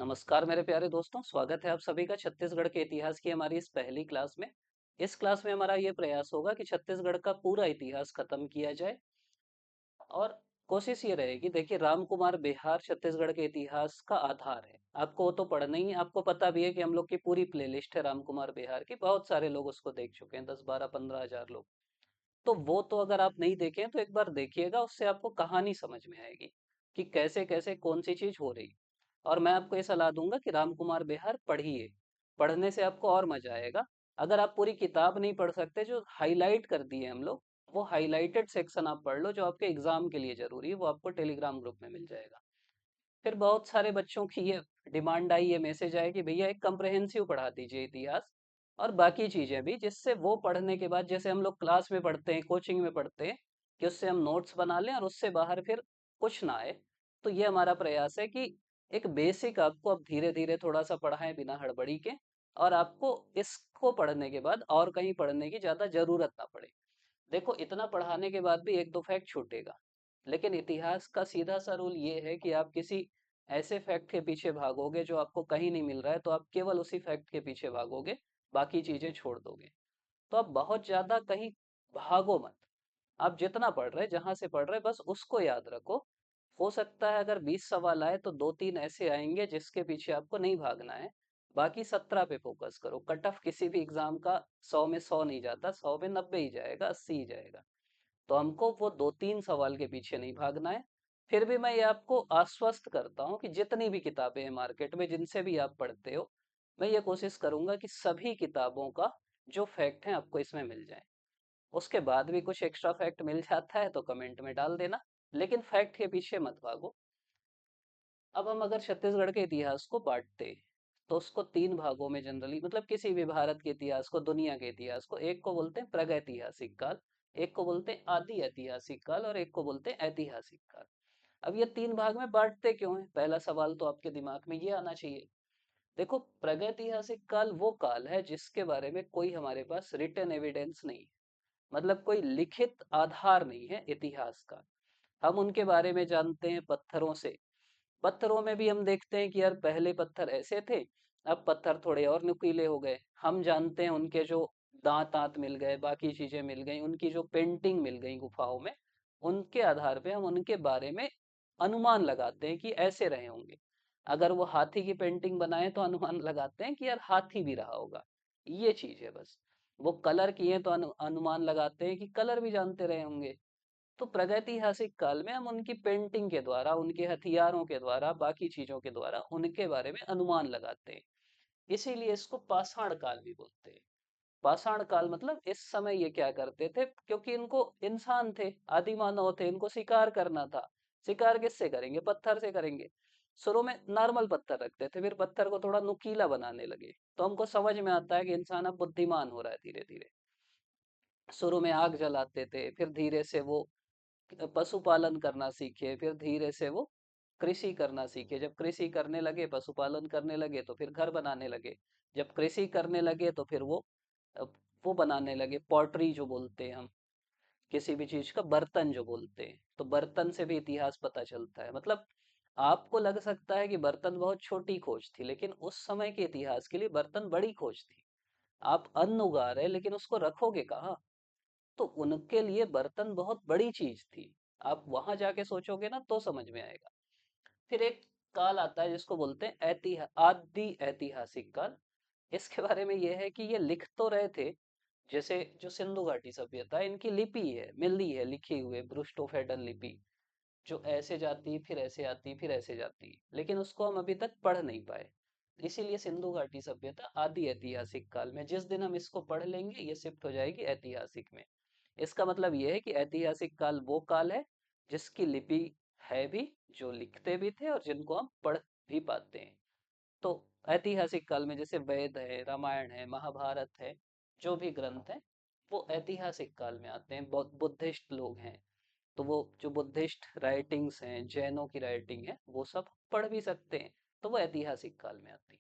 नमस्कार मेरे प्यारे दोस्तों, स्वागत है आप सभी का छत्तीसगढ़ के इतिहास की हमारी इस पहली क्लास में। इस क्लास में हमारा ये प्रयास होगा कि छत्तीसगढ़ का पूरा इतिहास खत्म किया जाए और कोशिश ये रहेगी। देखिए, राम कुमार बेहार छत्तीसगढ़ के इतिहास का आधार है। आपको वो तो पढ़ना ही है। आपको पता भी है कि हम लोग की पूरी प्लेलिस्ट है राम कुमार बेहार की। बहुत सारे लोग उसको देख चुके हैं, 10-12-15 हजार लोग। तो वो तो अगर आप नहीं देखें तो एक बार देखिएगा, उससे आपको कहानी समझ में आएगी कि कैसे कैसे कौन सी चीज हो रही। और मैं आपको ये सलाह दूंगा कि राम कुमार बेहार पढ़िए। पढ़ने से आपको और मजा आएगा। अगर आप पूरी किताब नहीं पढ़ सकते, जो हाईलाइट कर दिए हम लोग, वो हाईलाइटेड सेक्शन आप पढ़ लो, जो आपके एग्जाम के लिए जरूरी है। वो आपको टेलीग्राम ग्रुप में मिल जाएगा। फिर बहुत सारे बच्चों की ये डिमांड आई, ये मैसेज आया कि भैया एक कंप्रहेंसिव पढ़ा दीजिए इतिहास और बाकी चीजें भी, जिससे वो पढ़ने के बाद जैसे हम लोग क्लास में पढ़ते हैं, कोचिंग में पढ़ते हैं, कि उससे हम नोट्स बना लें और उससे बाहर फिर कुछ ना आए। तो ये हमारा प्रयास है कि एक बेसिक आपको अब धीरे धीरे थोड़ा सा पढ़ाएं बिना हड़बड़ी के, और आपको इसको पढ़ने के बाद और कहीं पढ़ने की ज्यादा जरूरत ना पड़े। देखो, इतना पढ़ाने के बाद भी एक दो फैक्ट छूटेगा, लेकिन इतिहास का सीधा सा रूल ये है कि आप किसी ऐसे फैक्ट के पीछे भागोगे जो आपको कहीं नहीं मिल रहा है, तो आप केवल उसी फैक्ट के पीछे भागोगे, बाकी चीजें छोड़ दोगे। तो आप बहुत ज्यादा कहीं भागो मत। आप जितना पढ़ रहे, जहां से पढ़ रहे, बस उसको याद रखो। हो सकता है अगर 20 सवाल आए तो दो तीन ऐसे आएंगे जिसके पीछे आपको नहीं भागना है। बाकी 17 पे फोकस करो। कट ऑफ किसी भी एग्जाम का 100 में 100 नहीं जाता, 100 में 90 ही जाएगा, 80 ही जाएगा। तो हमको वो दो तीन सवाल के पीछे नहीं भागना है। फिर भी मैं ये आपको आश्वस्त करता हूँ कि जितनी भी किताबें हैं मार्केट में, जिनसे भी आप पढ़ते हो, मैं ये कोशिश करूंगा कि सभी किताबों का जो फैक्ट है आपको इसमें मिल जाए। उसके बाद भी कुछ एक्स्ट्रा फैक्ट मिल जाता है तो कमेंट में डाल देना, लेकिन फैक्ट के पीछे मत भागो। अब हम अगर छत्तीसगढ़ के इतिहास को बांटते, तो उसको तीन भागों में जनरली, मतलब किसी भी भारत के इतिहास को, दुनिया के इतिहास को, एक को बोलते हैं प्रागैतिहासिक काल, एक को बोलते हैं आदि ऐतिहासिक काल, और एक को बोलते हैं ऐतिहासिक काल। अब ये तीन भाग में बांटते क्यों है? पहला सवाल तो आपके दिमाग में ये आना चाहिए। देखो, प्रागैतिहासिक काल वो काल है जिसके बारे में कोई हमारे पास रिटन एविडेंस नहीं है, मतलब कोई लिखित आधार नहीं है इतिहास का। हम उनके बारे में जानते हैं पत्थरों से। पत्थरों में भी हम देखते हैं कि यार पहले पत्थर ऐसे थे, अब पत्थर थोड़े और नुकीले हो गए। हम जानते हैं उनके जो दांत आंत मिल गए, बाकी चीजें मिल गई, उनकी जो पेंटिंग मिल गई गुफाओं में, उनके आधार पे हम उनके बारे में अनुमान लगाते हैं कि ऐसे रहे होंगे। अगर वो हाथी की पेंटिंग बनाए तो अनुमान लगाते हैं कि यार हाथी भी रहा होगा। ये चीज है बस। वो कलर किए तो अनुमान लगाते हैं कि कलर भी जानते रहे होंगे। तो प्रागैतिहासिक काल में हम उनकी पेंटिंग के द्वारा, उनके हथियारों के द्वारा, बाकी चीजों के द्वारा उनके बारे में अनुमान लगाते हैं। इसीलिए इसको पाषाण काल भी बोलते हैं। पाषाण काल मतलब इस समय ये क्या करते थे, क्योंकि इनको इंसान थे, आदि मानव थे, इनको शिकार करना था। शिकार किससे करेंगे? पत्थर से करेंगे। शुरू में नॉर्मल पत्थर रखते थे, फिर पत्थर को थोड़ा नुकीला बनाने लगे, तो हमको समझ में आता है कि इंसान अब बुद्धिमान हो रहा है धीरे धीरे। शुरू में आग जलाते थे, फिर धीरे से वो पशुपालन करना सीखे, फिर धीरे से वो कृषि करना सीखे। जब कृषि करने लगे, पशुपालन करने लगे, तो फिर घर बनाने लगे। जब कृषि करने लगे तो फिर वो बनाने लगे पॉटरी जो बोलते हैं हम, किसी भी चीज का बर्तन जो बोलते हैं। तो बर्तन से भी इतिहास पता चलता है। मतलब आपको लग सकता है कि बर्तन बहुत छोटी खोज थी, लेकिन उस समय के इतिहास के लिए बर्तन बड़ी खोज थी। आप अन्न उगा रहे लेकिन उसको रखोगे कहाँ? तो उनके लिए बर्तन बहुत बड़ी चीज थी। आप वहां जाके सोचोगे ना तो समझ में आएगा। फिर एक काल आता है जिसको बोलते हैं आदि ऐतिहासिक काल। इसके बारे में यह है कि ये लिख तो रहे थे, जैसे जो सिंधु घाटी सभ्यता है, इनकी लिपि है, मिली है, लिखी हुए ब्रूस्टोफेडन लिपि, जो ऐसे जाती, फिर ऐसे आती, फिर ऐसे जाती, लेकिन उसको हम अभी तक पढ़ नहीं पाए। इसीलिए सिंधु घाटी सभ्यता आदि ऐतिहासिक काल में, जिस दिन हम इसको पढ़ लेंगे ये शिफ्ट हो जाएगी ऐतिहासिक में। इसका मतलब यह है कि ऐतिहासिक काल वो काल है जिसकी लिपि है भी, जो लिखते भी थे और जिनको हम पढ़ भी पाते हैं। तो ऐतिहासिक काल में जैसे वेद है, रामायण है, महाभारत है, जो भी ग्रंथ है, वो ऐतिहासिक काल में आते हैं। बुद्धिस्ट लोग हैं, तो वो जो बुद्धिस्ट राइटिंग्स हैं, जैनों की राइटिंग है, वो सब पढ़ भी सकते हैं। तो वो ऐतिहासिक काल में आती है।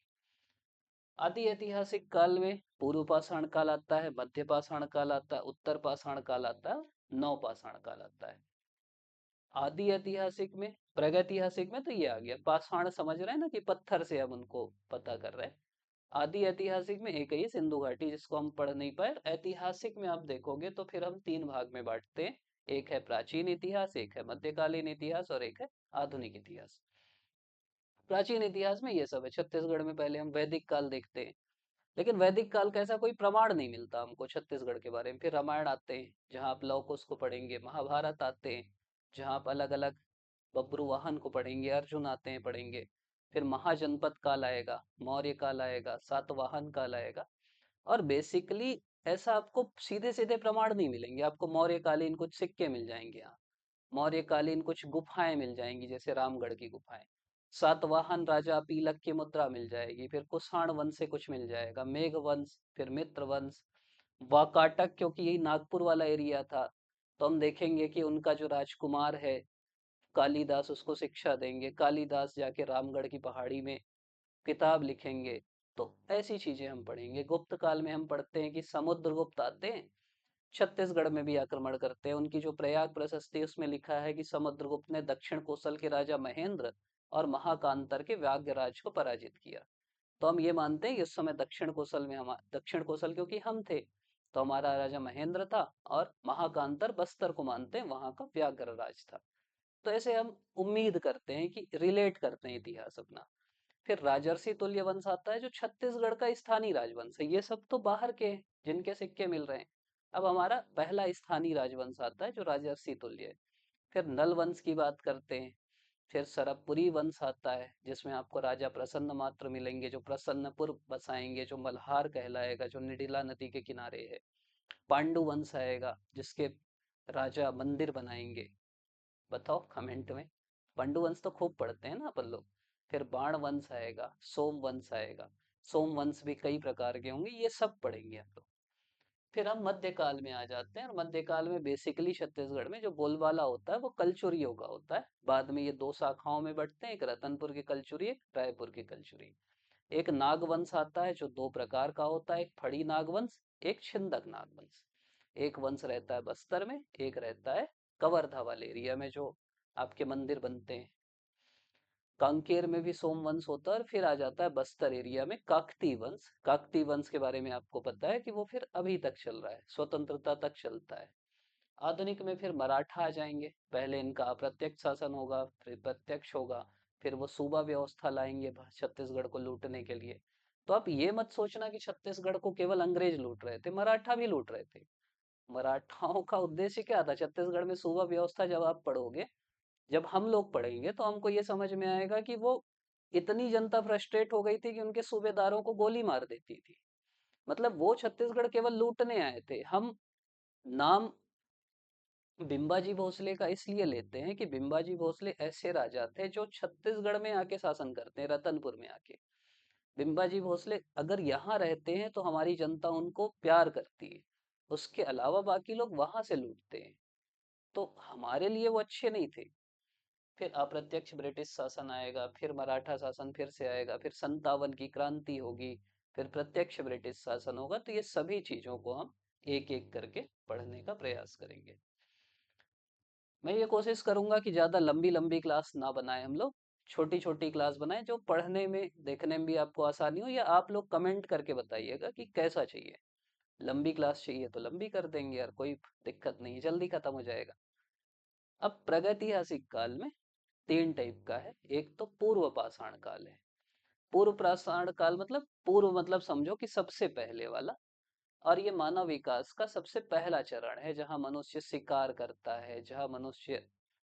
आदि ऐतिहासिक काल में पूर्व पाषाण काल आता है, मध्य पाषाण काल आता है, उत्तर पाषाण काल आता है, नव पाषाण काल आता है। आदि ऐतिहासिक में प्रागैतिहासिक में तो ये आ गया, पाषाण समझ रहे हैं ना, कि पत्थर से हम उनको पता कर रहे हैं। आदि ऐतिहासिक में एक है ये सिंधु घाटी, जिसको हम पढ़ नहीं पाए। ऐतिहासिक में आप देखोगे तो फिर हम तीन भाग में बांटते हैं। एक है प्राचीन इतिहास, एक है मध्यकालीन इतिहास, और एक है आधुनिक इतिहास। प्राचीन इतिहास में ये सब है। छत्तीसगढ़ में पहले हम वैदिक काल देखते हैं, लेकिन वैदिक काल का ऐसा कोई प्रमाण नहीं मिलता हमको छत्तीसगढ़ के बारे में। फिर रामायण आते हैं, जहाँ आप लव कुश को पढ़ेंगे। महाभारत आते हैं, जहाँ आप अलग अलग बब्रुवाहन को पढ़ेंगे। अर्जुन आते हैं, पढ़ेंगे। फिर महाजनपद काल आएगा, मौर्य काल आएगा, सातवाहन काल आएगा। और बेसिकली ऐसा आपको सीधे सीधे प्रमाण नहीं मिलेंगे। आपको मौर्यकालीन कुछ सिक्के मिल जाएंगे यहाँ, मौर्यकालीन कुछ गुफाएं मिल जाएंगी, जैसे रामगढ़ की गुफाएं। सातवाहन राजा पीलक की मुद्रा मिल जाएगी। फिर कुषाण वंश से कुछ मिल जाएगा, मेघ वंश, फिर मित्र वंश, वाकाटक, क्योंकि यही नागपुर वाला एरिया था, तो हम देखेंगे कि उनका जो राजकुमार है कालिदास, उसको शिक्षा देंगे। कालिदास जाके रामगढ़ की पहाड़ी में किताब लिखेंगे। तो ऐसी चीजें हम पढ़ेंगे। गुप्त काल में हम पढ़ते हैं कि समुद्रगुप्त आते हैं, छत्तीसगढ़ में भी आक्रमण करते हैं। उनकी जो प्रयाग प्रशस्ति, उसमें लिखा है कि समुद्रगुप्त ने दक्षिण कोसल के राजा महेंद्र और महाकांतर के व्याघ्रराज को पराजित किया। तो हम ये मानते हैं कि उस समय दक्षिण कोसल में, हम दक्षिण कोसल क्योंकि हम थे, तो हमारा राजा महेंद्र था, और महाकांतर बस्तर को मानते हैं, वहां का व्याघ्रराज था। तो ऐसे हम उम्मीद करते हैं कि रिलेट करते हैं इतिहास अपना। फिर राजर्षि तुल्य वंश आता है, जो छत्तीसगढ़ का स्थानीय राजवंश है। ये सब तो बाहर के हैं, जिनके सिक्के मिल रहे हैं। अब हमारा पहला स्थानीय राजवंश आता है, जो राजर्षि तुल्य है। फिर नल वंश की बात करते हैं। फिर सरबपुरी वंश आता है, जिसमें आपको राजा प्रसन्न मात्र मिलेंगे, जो प्रसन्नपुर बसाएंगे, जो मल्हार कहलाएगा, जो निडिला नदी के किनारे है। पांडु वंश आएगा, जिसके राजा मंदिर बनाएंगे। बताओ कमेंट में। पांडु वंश तो खूब पढ़ते हैं ना अपन लोग। फिर बाण वंश आएगा, सोम वंश आएगा। सोम वंश भी कई प्रकार के होंगे, ये सब पढ़ेंगे हम लोग। फिर हम मध्यकाल में आ जाते हैं, और मध्यकाल में बेसिकली छत्तीसगढ़ में जो बोलबाला होता है वो कलचुरियों का होता है। बाद में ये दो शाखाओं में बढ़ते हैं, एक रतनपुर की कलचुरी, एक रायपुर की कलचुरी। एक नागवंश आता है, जो दो प्रकार का होता है, एक फड़ी नागवंश, एक छिंदक नागवंश। एक वंश रहता है बस्तर में, एक रहता है कवर्धा वाले एरिया में, जो आपके मंदिर बनते हैं। कांकेर में भी सोम वंश होता है। और फिर आ जाता है बस्तर एरिया में काकती वंश। काकती वंश के बारे में आपको पता है कि वो फिर अभी तक चल रहा है, स्वतंत्रता तक चलता है। आधुनिक में फिर मराठा आ जाएंगे। पहले इनका अप्रत्यक्ष शासन होगा, फिर प्रत्यक्ष होगा। फिर वो सूबा व्यवस्था लाएंगे छत्तीसगढ़ को लूटने के लिए। तो आप ये मत सोचना कि छत्तीसगढ़ को केवल अंग्रेज लूट रहे थे, मराठा भी लूट रहे थे। मराठाओं का उद्देश्य क्या था छत्तीसगढ़ में? सूबा व्यवस्था जब आप पढ़ोगे, जब हम लोग पढ़ेंगे, तो हमको ये समझ में आएगा कि वो इतनी जनता फ्रस्ट्रेट हो गई थी कि उनके सूबेदारों को गोली मार देती थी। मतलब वो छत्तीसगढ़ केवल लूटने आए थे। हम नाम बिंबाजी भोसले का इसलिए लेते हैं कि बिंबाजी भोसले ऐसे राजा थे जो छत्तीसगढ़ में आके शासन करते हैं, रतनपुर में आके। बिंबाजी भोसले अगर यहाँ रहते हैं तो हमारी जनता उनको प्यार करती है, उसके अलावा बाकी लोग वहां से लूटते हैं। तो हमारे लिए वो अच्छे नहीं थे। फिर अप्रत्यक्ष ब्रिटिश शासन आएगा, फिर मराठा शासन फिर से आएगा, फिर 57 की क्रांति होगी, फिर प्रत्यक्ष ब्रिटिश शासन होगा। तो ये सभी चीजों को हम एक एक करके पढ़ने का प्रयास करेंगे। मैं ये कोशिश करूंगा कि ज्यादा लंबी लंबी क्लास ना बनाए हम लोग, छोटी छोटी क्लास बनाएं, जो पढ़ने में देखने में भी आपको आसानी हो। या आप लोग कमेंट करके बताइएगा कि कैसा चाहिए। लंबी क्लास चाहिए तो लंबी कर देंगे यार, कोई दिक्कत नहीं, जल्दी खत्म हो जाएगा। अब प्रागैतिहासिक काल में तीन टाइप का है। एक तो पूर्व पाषाण काल है। पूर्व पाषाण काल मतलब, पूर्व मतलब समझो कि सबसे पहले वाला। और ये मानव विकास का सबसे पहला चरण है, जहां मनुष्य शिकार करता है, जहां मनुष्य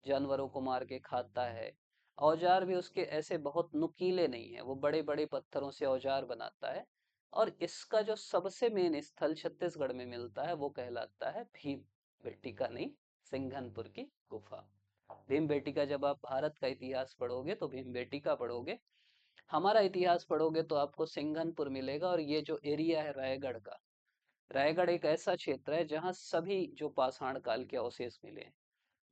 जानवरों को मार के खाता है। औजार भी उसके ऐसे बहुत नुकीले नहीं है, वो बड़े बड़े पत्थरों से औजार बनाता है। और इसका जो सबसे मेन स्थल छत्तीसगढ़ में मिलता है, वो कहलाता है भीम बेटिका नहीं, सिंघनपुर की गुफा। भीम बेटिका, जब आप भारत का इतिहास पढ़ोगे तो भीम बेटिका पढ़ोगे। हमारा इतिहास पढ़ोगे तो आपको सिंघनपुर मिलेगा। और ये जो एरिया है रायगढ़ का, रायगढ़ एक ऐसा क्षेत्र है जहां सभी जो पाषाण काल के अवशेष मिले हैं।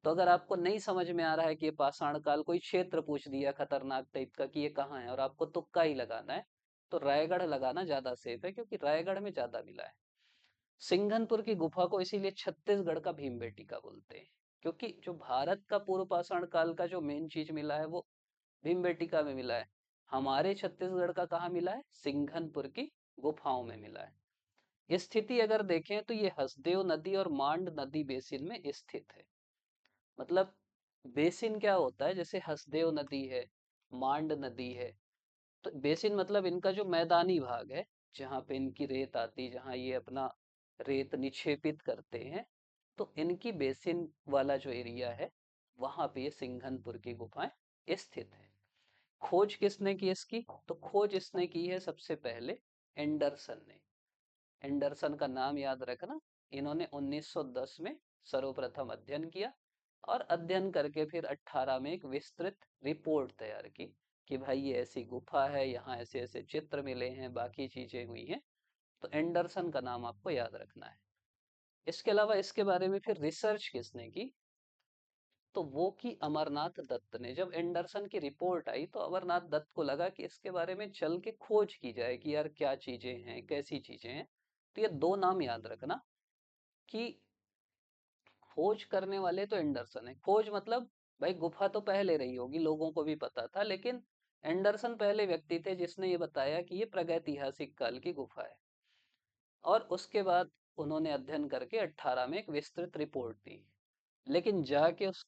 तो अगर आपको नहीं समझ में आ रहा है कि ये पाषाण काल, कोई क्षेत्र पूछ दिया खतरनाक टाइप का कि ये कहाँ है, और आपको तुक्का ही लगाना है, तो रायगढ़ लगाना ज्यादा सेफ है, क्योंकि रायगढ़ में ज्यादा मिला है। सिंघनपुर की गुफा को इसीलिए छत्तीसगढ़ का भीमबेटका बोलते हैं, क्योंकि जो भारत का पूर्व पाषाण काल का जो मेन चीज मिला है वो भीमबेटका में मिला है। हमारे छत्तीसगढ़ का कहाँ मिला है? सिंघनपुर की गुफाओं में मिला है। स्थिति अगर देखें तो ये हसदेव नदी और मांड नदी बेसिन में स्थित है। मतलब बेसिन क्या होता है? जैसे हसदेव नदी है, मांड नदी है, तो बेसिन मतलब इनका जो मैदानी भाग है, जहाँ पे इनकी रेत आती, जहाँ ये अपना रेत निक्षेपित करते हैं, तो इनकी बेसिन वाला जो एरिया है, वहां पे ये सिंघनपुर की गुफाएं स्थित है। खोज किसने की इसकी? तो खोज इसने की है सबसे पहले एंडरसन ने। एंडरसन का नाम याद रखना। इन्होंने 1910 में सर्वप्रथम अध्ययन किया और अध्ययन करके फिर 18 में एक विस्तृत रिपोर्ट तैयार की कि भाई ये ऐसी गुफा है, यहाँ ऐसे ऐसे चित्र मिले हैं, बाकी चीजें हुई हैं। तो एंडरसन का नाम आपको याद रखना है। इसके अलावा इसके बारे में फिर रिसर्च किसने की? तो वो की अमरनाथ दत्त ने। जब एंडरसन की रिपोर्ट आई तो अमरनाथ दत्त को लगा कि इसके बारे में चल के खोज की जाए कि यार क्या चीजें हैं, कैसी चीजें हैं। तो ये दो नाम याद रखना कि खोज करने वाले तो एंडरसन है। खोज मतलब भाई गुफा तो पहले रही होगी, लोगों को भी पता था, लेकिन एंडरसन पहले व्यक्ति थे जिसने ये बताया कि ये प्रागैतिहासिक काल की गुफा है। और उसके बाद उन्होंने अध्ययन करके 18 में एक विस्तृत रिपोर्ट दी। लेकिन जाके उस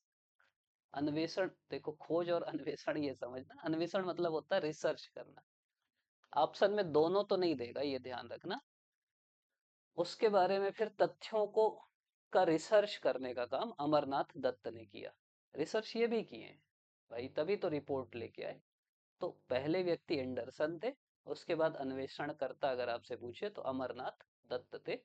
अन्वेषण, देखो खोज और अन्वेषण ये समझना, अन्वेषण मतलब होता है रिसर्च करना। ऑप्शन में दोनों तो नहीं देगा, ये ध्यान रखना। उसके बारे में फिर तथ्यों को का रिसर्च करने का काम अमरनाथ दत्त ने किया। रिसर्च ये भी किए भाई, तभी तो रिपोर्ट लेके आए। तो पहले व्यक्ति एंडरसन थे, उसके बाद अन्वेषण करता अगर आपसे पूछे तो अमरनाथ दत्त थे।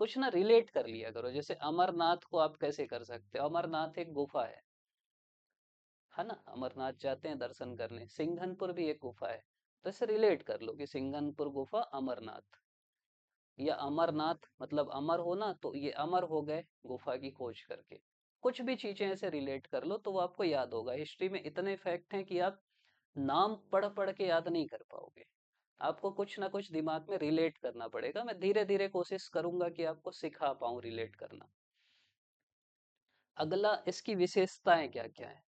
कुछ ना रिलेट कर लिया करो, जैसे अमरनाथ को आप कैसे कर सकते हो? अमरनाथ एक गुफा है ना, अमरनाथ जाते हैं दर्शन करने। सिंघनपुर भी एक गुफा है, तो इसे रिलेट कर लो कि सिंघनपुर गुफा अमरनाथ, या अमरनाथ मतलब अमर होना, तो ये अमर हो गए गुफा की खोज करके। कुछ भी चीजें ऐसे रिलेट कर लो तो वो आपको याद होगा। हिस्ट्री में इतने फैक्ट हैं कि आप नाम पढ़ पढ़ के याद नहीं कर पाओगे। आपको कुछ ना कुछ दिमाग में रिलेट करना पड़ेगा। मैं धीरे धीरे कोशिश करूंगा कि आपको सिखा पाऊं रिलेट करना। अगला, इसकी विशेषताएं क्या क्या है?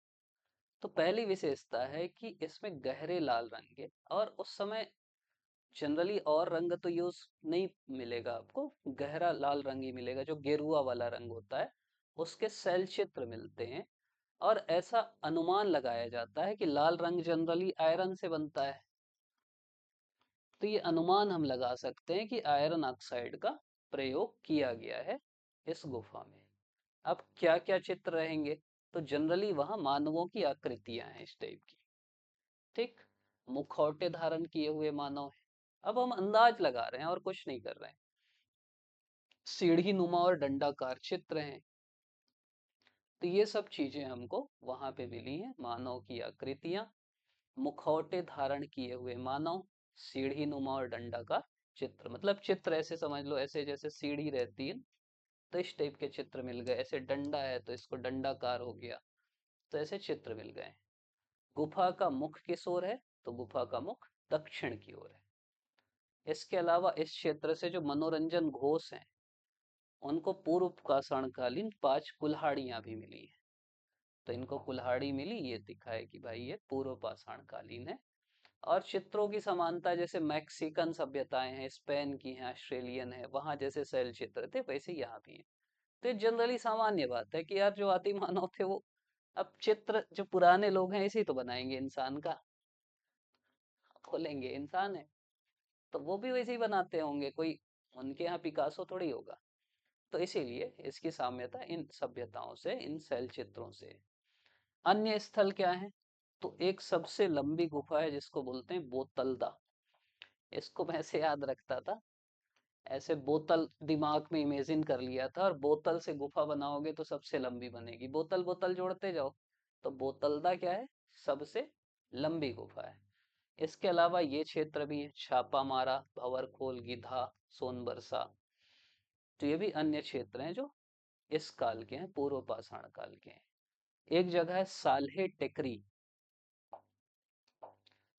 तो पहली विशेषता है कि इसमें गहरे लाल रंग के, और उस समय जनरली और रंग तो यूज नहीं मिलेगा आपको, गहरा लाल रंग ही मिलेगा, जो गेरुआ वाला रंग होता है उसके शैल चित्र मिलते हैं। और ऐसा अनुमान लगाया जाता है कि लाल रंग जनरली आयरन से बनता है। तो ये अनुमान हम लगा सकते हैं कि आयरन ऑक्साइड का प्रयोग किया गया है इस गुफा में। अब क्या क्या चित्र रहेंगे? तो जनरली वहां मानवों की आकृतियां हैं इस टाइप की, ठीक। मुखौटे धारण किए हुए मानव है। अब हम अंदाज लगा रहे हैं और कुछ नहीं कर रहे हैं। सीढ़ी नुमा और डंडाकार चित्र हैं। तो ये सब चीजें हमको वहां पे मिली हैं। मानव की आकृतियां, मुखौटे धारण किए हुए मानव, सीढ़ी नुमा और डंडाकार चित्र। मतलब चित्र ऐसे समझ लो, ऐसे जैसे सीढ़ी रहती है तो इस टाइप के चित्र मिल गए। ऐसे डंडा है तो इसको डंडाकार हो गया, तो ऐसे चित्र मिल गए। गुफा का मुख किस ओर है? तो गुफा का मुख दक्षिण की ओर है। इसके अलावा इस क्षेत्र से जो मनोरंजन घोष हैं, उनको पूर्व पाषाणकालीन 5 कुल्हाड़ियां भी मिली है। तो इनको कुल्हाड़ी मिली, ये दिखाए कि भाई ये पूर्व पाषाणकालीन है। और चित्रों की समानता, जैसे मैक्सिकन सभ्यताएं हैं, स्पेन की हैं, ऑस्ट्रेलियन है, वहां जैसे शैल चित्र थे वैसे यहाँ भी है। तो ये जनरली सामान्य बात है कि यार जो आदि मानव थे वो, अब चित्र जो पुराने लोग हैं इसी तो बनाएंगे इंसान का। बोलेंगे इंसान है तो वो भी वैसे ही बनाते होंगे, कोई उनके यहाँ पिकासो थोड़ी होगा। तो इसीलिए इसकी साम्यता इन सभ्यताओं से, इन शैल चित्रों से है। अन्य स्थल क्या है? तो एक सबसे लंबी गुफा है जिसको बोलते हैं बोतलदा। इसको मैं ऐसे याद रखता था, ऐसे बोतल दिमाग में इमेजिन कर लिया था, और बोतल से गुफा बनाओगे तो सबसे लंबी बनेगी, बोतल बोतल जोड़ते जाओ। तो बोतलदा क्या है? सबसे लंबी गुफा है। इसके अलावा ये क्षेत्र भी है, छापा मारा, भंवरखोल, गिधा, सोनबरसा। तो ये भी अन्य क्षेत्र हैं जो इस काल के हैं, पूर्व पाषाण काल के हैं। एक जगह है साल्हे टेकरी।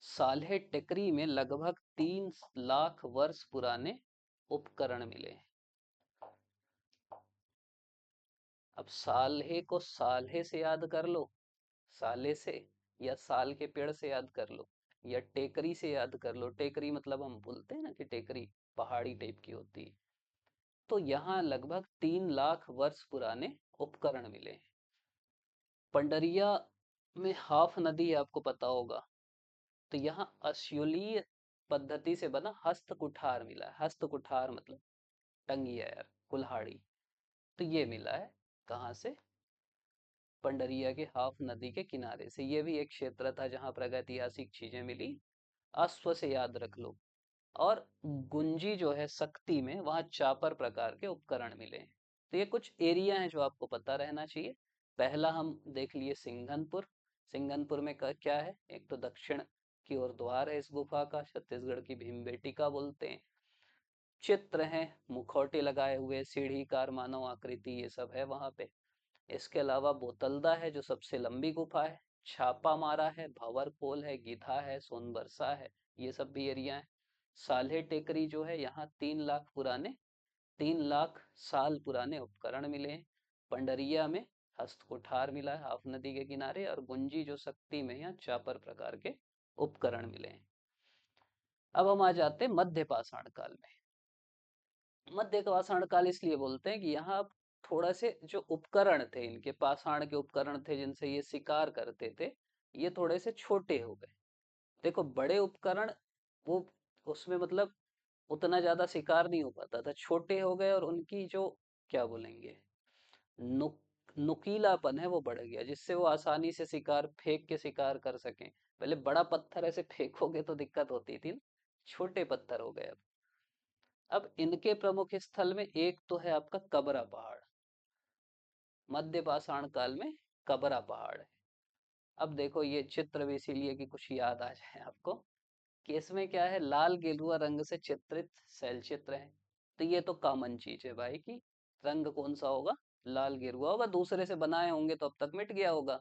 साल्हे टेकरी में लगभग 3 लाख वर्ष पुराने उपकरण मिले हैं। अब साल्हे को साल्हे से याद कर लो, साले से, या साल के पेड़ से याद कर लो, या टेकरी से याद कर लो। टेकरी मतलब हम बोलते हैं ना कि टेकरी पहाड़ी टाइप की होती है। तो यहाँ लगभग 3 लाख वर्ष पुराने उपकरण मिले हैं। पंडरिया में हाफ नदी आपको पता होगा, तो यहाँ अश्यूलीय पद्धति से बना हस्त कुठार मिला है। हस्त कुठार मतलब टंगिया यार, कुल्हाड़ी। तो ये मिला है कहाँ से? पंडरिया के हाफ नदी के किनारे से। ये भी एक क्षेत्र था जहाँ प्रागैतिहासिक चीजें मिली। अश्व से याद रख लो। और गुंजी जो है शक्ति में, वहाँ चापर प्रकार के उपकरण मिले हैं। तो ये कुछ एरिया हैं जो आपको पता रहना चाहिए। पहला हम देख लिए सिंघनपुर। सिंघनपुर में क्या है? एक तो दक्षिण की ओर द्वार है इस गुफा का, छत्तीसगढ़ की भीमबेटिका बोलते हैं। चित्र हैं, मुखौटे लगाए हुए, सीढ़ीकार मानव आकृति, ये सब है वहां पे। इसके अलावा बोतलदा है जो सबसे लंबी गुफा है। छापा मारा है, भंवर खोल है, गिधा है, सोनबरसा है, ये सब भी एरिया है। साल्हे टेकरी जो है, यहाँ 3 लाख साल पुराने उपकरण मिले हैं। पंडरिया में हस्तकुठार मिला है हाफ नदी के किनारे, और गुंजी जो शक्ति में, यहाँ चापर प्रकार के उपकरण मिले हैं। अब हम आ जाते हैं मध्य पाषाण काल में। मध्य पाषाण काल इसलिए बोलते हैं कि यहाँ अब थोड़ा से जो उपकरण थे, इनके पाषाण के उपकरण थे जिनसे ये शिकार करते थे, ये थोड़े से छोटे हो गए। देखो बड़े उपकरण वो उसमें मतलब उतना ज्यादा शिकार नहीं हो पाता था, छोटे हो गए, और उनकी जो क्या बोलेंगे, नुक नुकीलापन है वो बढ़ गया, जिससे वो आसानी से शिकार फेंक के शिकार कर सकें। पहले बड़ा पत्थर ऐसे फेंकोगे तो दिक्कत होती थी, छोटे पत्थर हो गए अब इनके प्रमुख स्थल में एक तो है आपका कबरा पहाड़। मध्य पाषाण काल में कबरा पहाड़ है। अब देखो ये चित्र भी इसीलिए कि कुछ याद आ जाए आपको, कि इसमें क्या है, लाल गेरुआ रंग से चित्रित शैल चित्र है। तो ये तो कॉमन चीज है भाई, की रंग कौन सा होगा, लाल गेरुआ होगा। दूसरे से बनाए होंगे तो अब तक मिट गया होगा।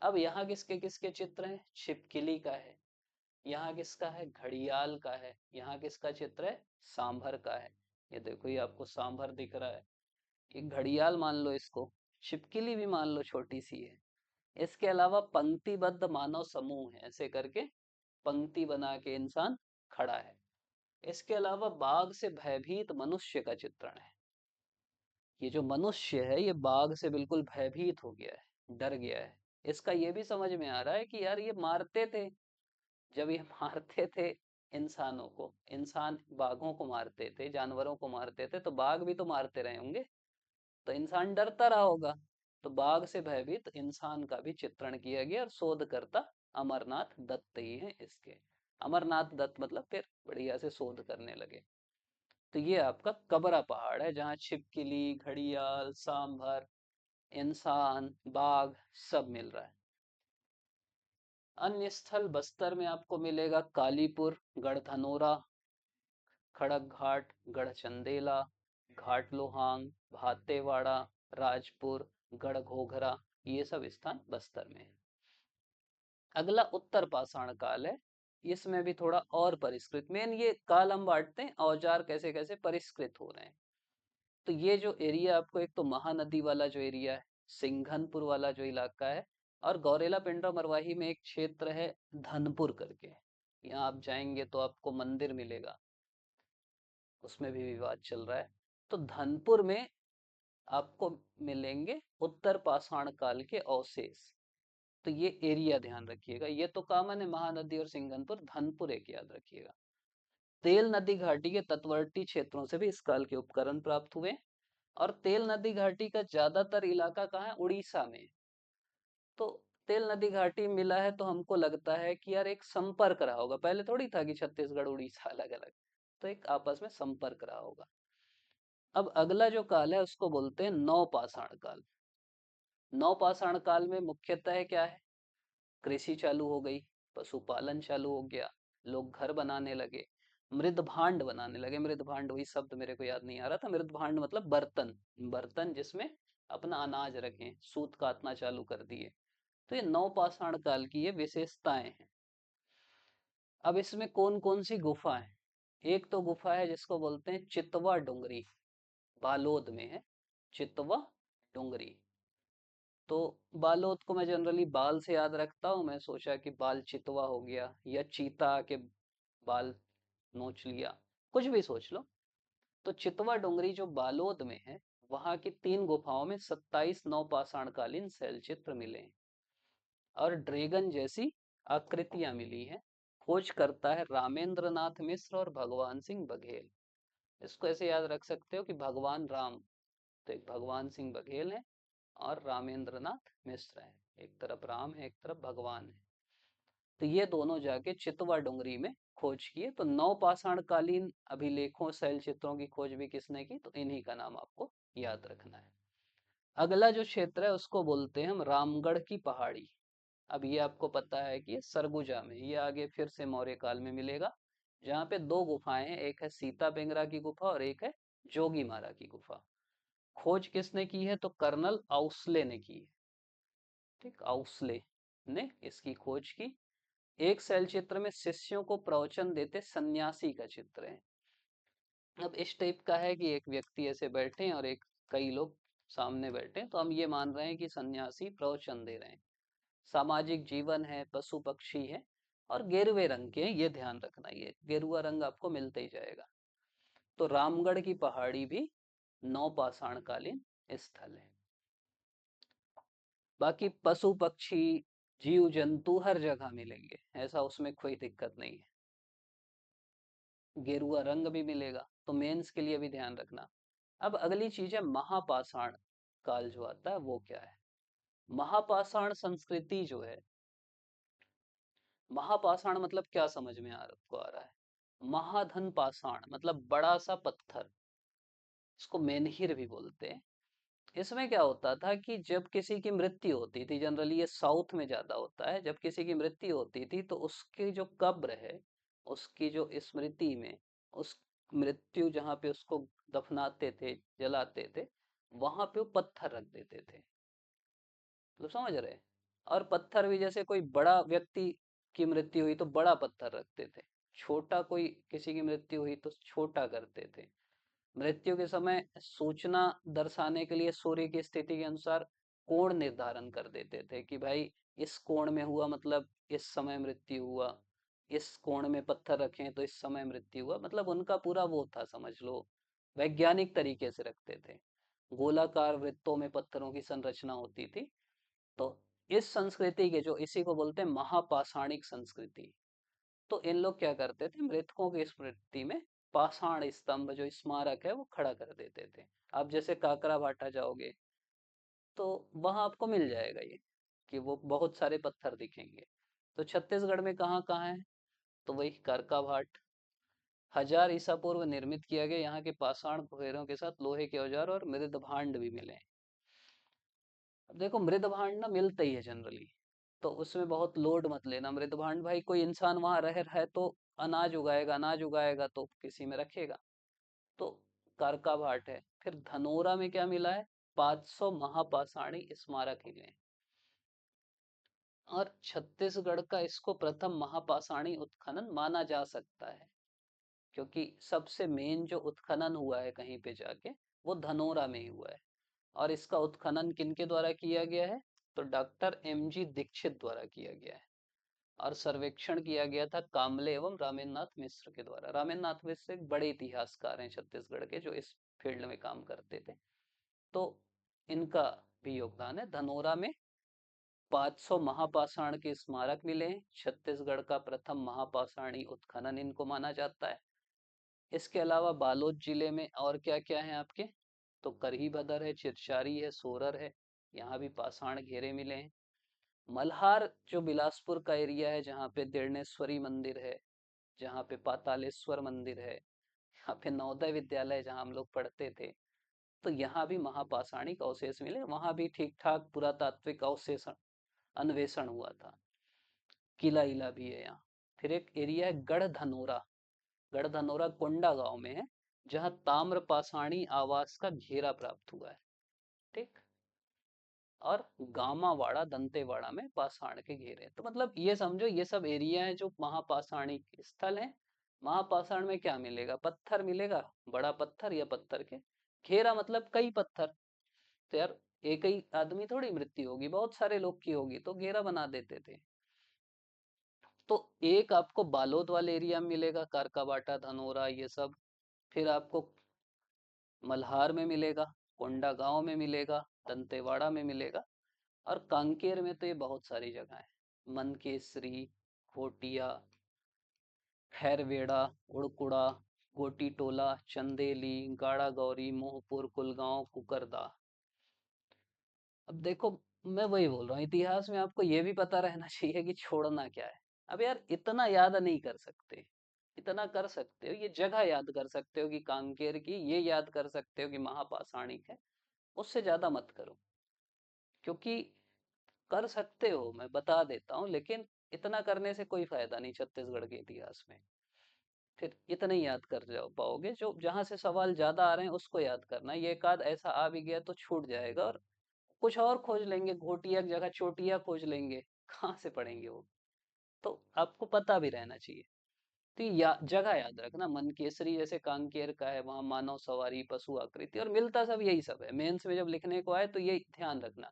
अब यहाँ किसके किसके चित्र हैं? छिपकली का है, यहाँ किसका है, घड़ियाल का है, यहाँ किसका चित्र है, सांभर का है। ये देखो ये आपको सांभर दिख रहा है, ये घड़ियाल मान लो इसको, छिपकली भी मान लो छोटी सी है। इसके अलावा पंक्तिबद्ध मानव समूह है, ऐसे करके पंक्ति बना के इंसान खड़ा है। इसके अलावा बाघ से भयभीत मनुष्य का चित्रण है। ये जो मनुष्य है ये बाघ से बिल्कुल भयभीत हो गया है, डर गया है। इसका ये भी समझ में आ रहा है कि यार ये मारते थे, जब ये मारते थे इंसानों को, इंसान बाघों को मारते थे, जानवरों को मारते थे, तो बाघ भी तो मारते रहे होंगे, तो इंसान डरता रहा होगा। तो बाघ से भयभीत इंसान का भी चित्रण किया गया, और शोधकर्ता अमरनाथ दत्त ही है इसके। अमरनाथ दत्त मतलब फिर बढ़िया से शोध करने लगे। तो ये आपका कबरा पहाड़ है जहाँ छिपकली, घड़ियाल, सांभर, इंसान, बाघ सब मिल रहा है। अन्य स्थल बस्तर में आपको मिलेगा कालीपुर, गढ़धनोरा, खड़क घाट, गढ़चंदेला, घाट लोहांग, भातेवाड़ा, राजपुर, गढ़घोघरा, ये सब स्थान बस्तर में है। अगला उत्तर पाषाण काल है। इसमें भी थोड़ा और परिष्कृत, मेन ये काल हम बांटते हैं औजार कैसे कैसे परिष्कृत हो रहे हैं। तो ये जो एरिया आपको, एक तो महानदी वाला जो एरिया है, सिंघनपुर वाला जो इलाका है, और गौरेला पिंडा मरवाही में एक क्षेत्र है धनपुर करके, यहाँ आप जाएंगे तो आपको मंदिर मिलेगा, उसमें भी विवाद चल रहा है। तो धनपुर में आपको मिलेंगे उत्तर पाषाण काल के अवशेष। तो ये एरिया ध्यान रखिएगा, ये तो कॉमन है महानदी और सिंघनपुर, धनपुर एक याद रखिएगा। तेल नदी घाटी के तटवर्ती क्षेत्रों से भी इस काल के उपकरण प्राप्त हुए। और तेल नदी घाटी का ज्यादातर इलाका कहाँ है? उड़ीसा में। तो तेल नदी घाटी मिला है तो हमको लगता है कि यार एक संपर्क रहा होगा, पहले थोड़ी था कि छत्तीसगढ़ उड़ीसा अलग अलग, तो एक आपस में संपर्क रहा होगा। अब अगला जो काल है उसको बोलते हैं नवपाषाण काल। नवपाषाण काल में मुख्यतः क्या है? कृषि चालू हो गई, पशुपालन चालू हो गया, लोग घर बनाने लगे, मृद भांड बनाने लगे। मृद भांड, वही शब्द मेरे को याद नहीं आ रहा था, मृद भांड मतलब बर्तन, बर्तन जिसमें अपना अनाज रखें, सूत काटना चालू कर दिए। तो ये नवपाषाण काल की ये विशेषताएं हैं। अब इसमें कौन कौन सी गुफा है? एक तो गुफा है जिसको बोलते हैं चितवा डोंगरी, बालोद में है चितवा डोंगरी। तो बालोद को मैं जनरली बाल से याद रखता हूँ, मैं सोचा कि बाल चितवा हो गया या चीता के बाल नोच लिया, कुछ भी सोच लो। तो चितवा डोंगरी जो बालोद में है, वहां की 3 गुफाओं में 27 नवपाषाणकालीन शैल चित्र मिले हैं और ड्रैगन जैसी आकृतियां मिली हैं। खोज करता है रामेंद्र नाथ मिश्र और भगवान सिंह बघेल। इसको ऐसे याद रख सकते हो कि भगवान राम, तो एक भगवान सिंह बघेल है और रामेंद्र नाथ मिश्र है, एक तरफ राम है एक तरफ भगवान है। तो ये दोनों जाके चितवा डोंगरी में खोज किए। तो नवपाषाण कालीन अभिलेखों शैल चित्रों की खोज भी किसने की, तो इन्हीं का नाम आपको याद रखना है। अगला जो क्षेत्र है उसको बोलते हैं हम रामगढ़ की पहाड़ी। अब ये आपको पता है कि ये सरगुजा में, ये आगे फिर से मौर्य काल में मिलेगा, जहाँ पे 2 गुफाएं हैं, एक है सीता बेंगरा की गुफा और एक है जोगी मारा की गुफा। खोज किसने की है, तो कर्नल आउसले ने की है। ठीक, आउसले ने इसकी खोज की। एक शैल चित्र में शिष्यों को प्रवचन देते सन्यासी का चित्र है। अब इस टाइप का है कि एक व्यक्ति ऐसे बैठे हैं और एक कई लोग सामने बैठे हैं, तो हम ये मान रहे हैं कि सन्यासी प्रवचन दे रहे हैं। सामाजिक जीवन है, पशु पक्षी है और गेरुए रंग के हैं, ये ध्यान रखना, ये गेरुआ रंग आपको मिलते ही जाएगा। तो रामगढ़ की पहाड़ी भी नवपाषाण कालीन स्थल है। बाकी पशु पक्षी जीव जंतु हर जगह मिलेंगे, ऐसा उसमें कोई दिक्कत नहीं है। गेरुआ रंग भी मिलेगा, तो मेंस के लिए भी ध्यान रखना। अब अगली चीज है महापाषाण काल जो आता है वो क्या है। महापाषाण संस्कृति जो है, महापाषाण मतलब क्या समझ में आपको आ रहा है, महाधन पाषाण मतलब बड़ा सा पत्थर, इसको मेनहिर भी बोलते हैं। इसमें क्या होता था कि जब किसी की मृत्यु होती थी, जनरली ये साउथ में ज्यादा होता है, जब किसी की मृत्यु होती थी तो उसकी जो कब्र है, उसकी जो स्मृति में, उस मृत्यु जहाँ पे उसको दफनाते थे, जलाते थे, वहां पे वो पत्थर रख देते थे। तो समझ रहे, और पत्थर भी जैसे कोई बड़ा व्यक्ति की मृत्यु हुई तो बड़ा पत्थर रखते थे, छोटा कोई किसी की मृत्यु हुई तो छोटा करते थे। मृत्यु के समय सूचना दर्शाने के लिए सूर्य की स्थिति के अनुसार कोण निर्धारण कर देते थे कि भाई इस कोण में हुआ मतलब इस समय मृत्यु हुआ, इस कोण में पत्थर रखे तो इस समय मृत्यु हुआ, मतलब उनका पूरा वो था, समझ लो वैज्ञानिक तरीके से रखते थे। गोलाकार वृत्तों में पत्थरों की संरचना होती थी। तो इस संस्कृति के जो, इसी को बोलते हैं महापाषाणिक संस्कृति। तो इन लोग क्या करते थे, मृतकों की स्मृति में पाषाण स्तंभ जो स्मारक है वो खड़ा कर देते थे। आप जैसे काकरा भाटा जाओगे तो वहां आपको मिल जाएगा ये, कि वो बहुत सारे पत्थर दिखेंगे। तो छत्तीसगढ़ में कहाँ कहाँ है, तो वही करका भाट, 1000 ईसा पूर्व निर्मित किया गया, यहाँ के पाषाण कुबेरों के साथ लोहे के औजार और मृद भांड भी मिले हैं। अब देखो मृद भांड ना मिलता ही है जनरली, तो उसमें बहुत लोड मत लेना। मृद भांड भाई कोई इंसान वहां रह रहा है तो अनाज उगाएगा, अनाज उगाएगा तो किसी में रखेगा। तो करका भाट है। फिर धनोरा में क्या मिला है, 500 महापाषाणी स्मारक मिले हैं। और छत्तीसगढ़ का इसको प्रथम महापाषाणी उत्खनन माना जा सकता है, क्योंकि सबसे मेन जो उत्खनन हुआ है कहीं पे जाके वो धनोरा में ही हुआ है। और इसका उत्खनन किनके द्वारा किया गया है, तो डॉक्टर एम जी दीक्षित द्वारा किया गया है। और सर्वेक्षण किया गया था कामले एवं रामेंद्रनाथ मिश्र के द्वारा। रामेंद्रनाथ मिश्र एक बड़े इतिहासकार हैं छत्तीसगढ़ के, जो इस फील्ड में काम करते थे। तो इनका भी योगदान है। धनोरा में 500 महापाषाण के स्मारक मिले हैं, छत्तीसगढ़ का प्रथम महापाषाणी उत्खनन इनको माना जाता है। इसके अलावा बालोद जिले में और क्या क्या है आपके, तो करही भदर है, चिरचारी है, सोरर है, यहाँ भी पाषाण घेरे मिले हैं। मल्हार जो बिलासपुर का एरिया है, जहाँ पे दिरणेश्वरी मंदिर है, जहाँ पे पातालेश्वर मंदिर है, यहाँ पे नवोदय विद्यालय जहाँ हम लोग पढ़ते थे, तो यहाँ भी महापाषाणिक अवशेष मिले। वहां भी ठीक ठाक पुरातात्विक अवशेषण अन्वेषण हुआ था। किला इला भी है यहाँ। फिर एक एरिया है गढ़धनोरा, गढ़धनोरा कोंडा गांव में है, जहाँ ताम्र पाषाणी आवास का घेरा प्राप्त हुआ है। ठीक, और गामावाड़ा दंतेवाड़ा में पाषाण के घेरे। तो मतलब ये समझो ये सब एरिया है जो महापाषाणी स्थल है। महापाषाण में क्या मिलेगा, पत्थर मिलेगा, बड़ा पत्थर या पत्थर के घेरा, मतलब कई पत्थर। तो यार एक ही आदमी थोड़ी मृत्यु होगी, बहुत सारे लोग की होगी, तो घेरा बना देते थे। तो एक आपको बालोद वाले एरिया में मिलेगा, कारकाबाटा, धनोरा, ये सब। फिर आपको मल्हार में मिलेगा, कोंडा गांव में मिलेगा, दंतेवाड़ा में मिलेगा, और कांकेर में तो ये बहुत सारी जगह है। मनकेसरी, कोटिया, खैरवेड़ा, उड़कुड़ा, गोटी टोला, चंदेली, गाड़ा गौरी, मोहपुर, कुलगांव, कुकरदा। अब देखो, मैं वही बोल रहा हूँ, इतिहास में आपको ये भी पता रहना चाहिए कि छोड़ना क्या है। अब यार इतना याद नहीं कर सकते, इतना कर सकते हो, ये जगह याद कर सकते हो कि कांकेर की, ये याद कर सकते हो कि महापाषाणिक है। उससे ज्यादा मत करो, क्योंकि कर सकते हो, मैं बता देता हूँ, लेकिन इतना करने से कोई फायदा नहीं छत्तीसगढ़ के इतिहास में। फिर इतना ही याद कर जाओ पाओगे, जो जहां से सवाल ज्यादा आ रहे हैं उसको याद करना है। ये एक आध ऐसा आ भी गया तो छूट जाएगा, और कुछ और खोज लेंगे, घोटिया की जगह चोटिया खोज लेंगे, कहाँ से पढ़ेंगे वो। तो आपको पता भी रहना चाहिए। तो जगह याद रखना, मनकेसरी जैसे कांकेर का है, वहां मानव सवारी, पशु आकृति, और मिलता सब यही सब है। मेंस में जब लिखने को आए तो ये ध्यान रखना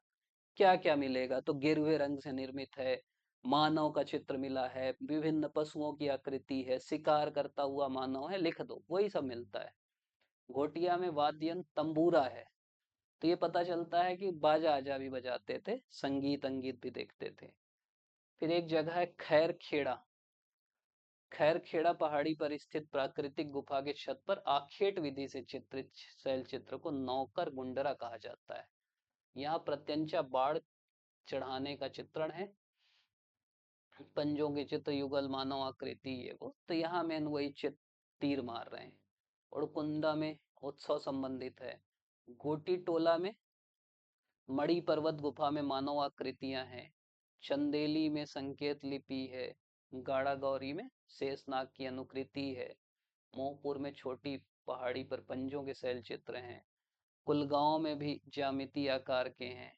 क्या क्या मिलेगा। तो गेरुए रंग से निर्मित है, मानव का चित्र मिला है, विभिन्न पशुओं की आकृति है, शिकार करता हुआ मानव है, लिख दो, वही सब मिलता है। घोटिया में वाद्य यंत्र तंबूरा है, तो ये पता चलता है कि बाजा आजा भी बजाते थे, संगीत अंगीत भी देखते थे। फिर एक जगह है खैर खेड़ा। खैर खेड़ा पहाड़ी पर स्थित प्राकृतिक गुफा के छत पर आखेट विधि से चित्रित शैल चित्र को नौकर गुंडरा कहा जाता है। यहाँ प्रत्यंचा बाढ़ चढ़ाने का चित्रण है, पंजों के चित्र, युगल, मानव आकृति, ये वो। तो यहाँ में वही चित्र तीर मार रहे हैं। और कुंदा में उत्सव संबंधित है। गोटी टोला में मणि पर्वत गुफा में मानव आकृतियां हैं। चंदेली में संकेत लिपि है। गाड़ा गौरी में शेषनाग की अनुकृति है। मोहपुर में छोटी पहाड़ी पर पंजों के शैल चित्र हैं। कुलगांव में भी ज्यामिति आकार के हैं।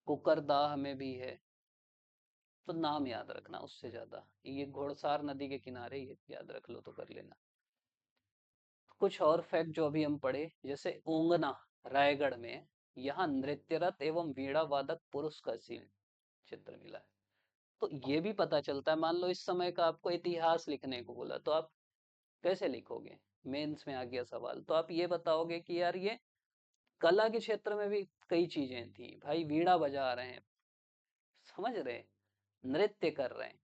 कुकरदाह में भी है। तो नाम याद रखना, उससे ज्यादा ये घोड़सार नदी के किनारे, ये याद रख लो तो कर लेना। कुछ और फैक्ट जो अभी हम पढ़े, जैसे ऊंगना रायगढ़ में, यहाँ नृत्यरत एवं वीणा वादक पुरुष का सील चित्र मिला है। तो ये भी पता चलता है, मान लो इस समय का आपको इतिहास लिखने को बोला, तो आप कैसे लिखोगे। मेंस में आ गया सवाल, तो आप ये बताओगे कि यार ये कला के क्षेत्र में भी कई चीजें थी भाई, वीणा बजा रहे हैं, समझ रहे, नृत्य कर रहे हैं,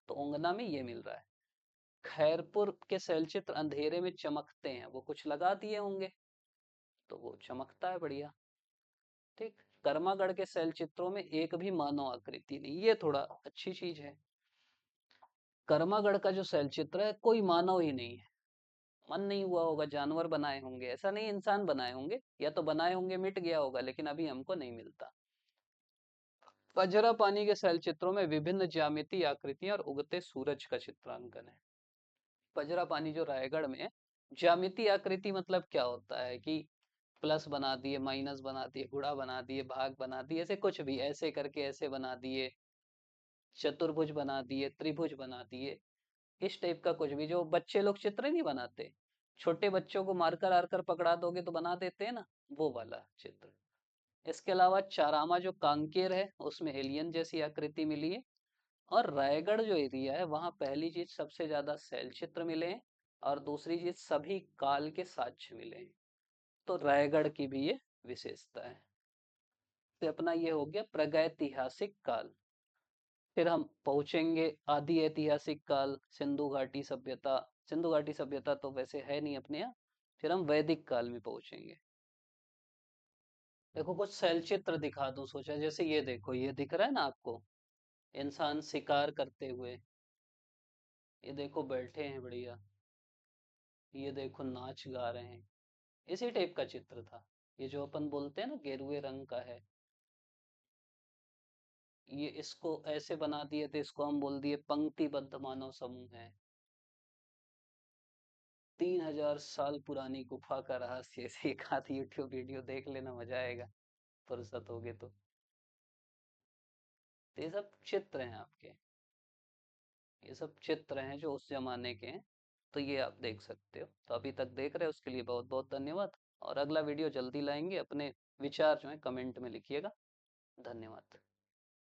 तो उंगना में ये मिल रहा है। खैरपुर के शैलचित्र अंधेरे में चमकते हैं, वो कुछ लगा दिए होंगे तो वो चमकता है बढ़िया। ठीक। कर्मागढ़ के शैलचित्रों में एक भी मानव आकृति नहीं, ये थोड़ा अच्छी चीज है। कर्मागढ़ का जो शैलचित्र है, कोई मानव ही नहीं है। मन नहीं हुआ होगा, जानवर बनाए होंगे, ऐसा नहीं, इंसान बनाए होंगे, या तो बनाए होंगे मिट गया होगा, लेकिन अभी हमको नहीं मिलता। पजरा पानी के शैलचित्रों में विभिन्न ज्यामिति आकृतियां और उगते सूरज का चित्रांकन है। पजरा पानी जो रायगढ़ में है, ज्यामिति आकृति मतलब क्या होता है कि प्लस बना दिए, माइनस बना दिए, गुणा बना दिए, भाग बना दिए, ऐसे कुछ भी ऐसे करके ऐसे बना दिए, चतुर्भुज बना दिए, त्रिभुज बना दिए, इस टाइप का कुछ भी। जो बच्चे लोग चित्र नहीं बनाते, छोटे बच्चों को मार्कर आरकर पकड़ा दोगे तो बना देते हैं ना, वो वाला चित्र। इसके अलावा चारामा जो कांकेर है, उसमें एलियन जैसी आकृति मिली है। और रायगढ़ जो एरिया है, वहां पहली चीज सबसे ज्यादा शैल चित्र मिले हैं, और दूसरी चीज सभी काल के साक्ष्य मिले हैं। तो रायगढ़ की भी ये विशेषता है। तो अपना ये हो गया प्रागैतिहासिक काल। फिर हम पहुंचेंगे आदि ऐतिहासिक काल, सिंधु घाटी सभ्यता। सिंधु घाटी सभ्यता तो वैसे है नहीं अपने यहाँ। फिर हम वैदिक काल में पहुंचेंगे। देखो कुछ शैलचित्र दिखा दूं सोचा, जैसे ये देखो, ये दिख रहा है ना आपको, इंसान शिकार करते हुए, ये देखो बैठे हैं बढ़िया, ये देखो नाच गा रहे हैं, इसी टाइप का चित्र था। ये जो अपन बोलते हैं ना गेरुए रंग का है, ये इसको ऐसे बना दिए थे, इसको हम बोल दिए पंक्तिबद्ध मानव समूह है। 3000 साल पुरानी गुफा का रहस्य, ऐसे एक आध यूट्यूब वीडियो देख लेना, मजा आएगा फुर्सत होगे तो। ये सब चित्र हैं आपके, ये सब चित्र हैं जो उस जमाने के हैं। तो ये आप देख सकते हो। तो अभी तक देख रहे हो उसके लिए बहुत बहुत धन्यवाद। और अगला वीडियो जल्दी लाएंगे अपने विचार जो है कमेंट में लिखिएगा। धन्यवाद।